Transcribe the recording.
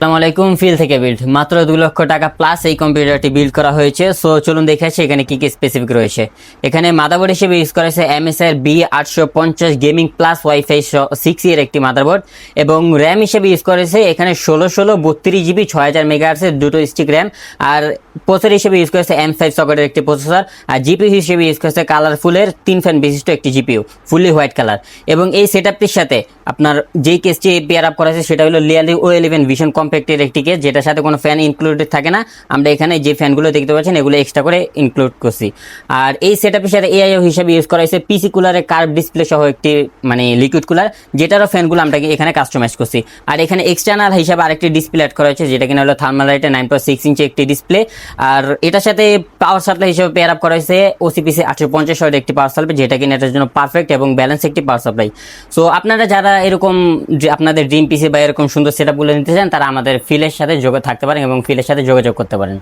আসসালামু আলাইকুম। ফিল থেকে বিল্ড মাত্র 2 লক্ষ টাকা প্লাস এই কম্পিউটারটি বিল্ড করা হয়েছে। সো চলুন দেখে আসি এখানে কি কি স্পেসিফিক রয়েছে। এখানে মাদারবোর্ড হিসেবে ইউজ করা হয়েছে MSI B850 gaming plus wifi 6 এর একটি মাদারবোর্ড, এবং র্যাম হিসেবে ইউজ করেছে এখানে 16 32GB 6000 মেগাহার্টজের দুটো স্টিক র্যাম, আর প্রসেসর হিসেবে ইউজ করেছে M5 সকেটের একটি প্রসেসর, আর জিপিইউ হিসেবে ইউজ করেছে কালারফুলের 3 ফ্যান বিশিষ্ট একটি জিপিইউ, ফুললি হোয়াইট কালার। এবং এই সেটআপটির সাথে আপনার যেই কেসটি পেয়ার আপ করা হয়েছে সেটা হলো লিয়ালি O11 ভিশন কম্প্যাক্টের একটি কেস, যেটার সাথে কোনো ফ্যান ইনক্লুডেড থাকে না। আমরা এখানে যে ফ্যানগুলো দেখতে পাচ্ছেন এগুলো এক্সট্রা করে ইনক্লুড করছি। আর এই সেটআপের সাথে এআইও হিসেবে ইউজ করা হয়েছে পিসি কুলারের কার্ভ ডিসপ্লে সহ একটি লিকুইড কুলার, যেটারও ফ্যানগুলো আমরা এখানে কাস্টমাইজ করছি। আর এখানে এক্সটার্নাল হিসাবে আরেকটি ডিসপ্লে অ্যাড করা হয়েছে, যেটা কিনা হলো থার্মালাইটের 9.6 ইঞ্চি একটি ডিসপ্লে। আর এটার সাথে পাওয়ার সাপ্লাই হিসেবে পেয়ার আপ করা হয়েছে OCPC 850 ওয়াটের একটি পাওয়ার সাপ্লাই, যেটা কিনা এটার জন্য পারফেক্ট এবং ব্যালেন্স একটি পাওয়ার সাপ্লাই। সো আপনারা যারা এরকম যে আপনাদের ড্রিম পিসি বা এরকম সুন্দর সেটআপগুলো নিতে চান, তারা আমাদের ফিলের সাথে থাকতে পারেন এবং ফিলের সাথে যোগাযোগ করতে পারেন।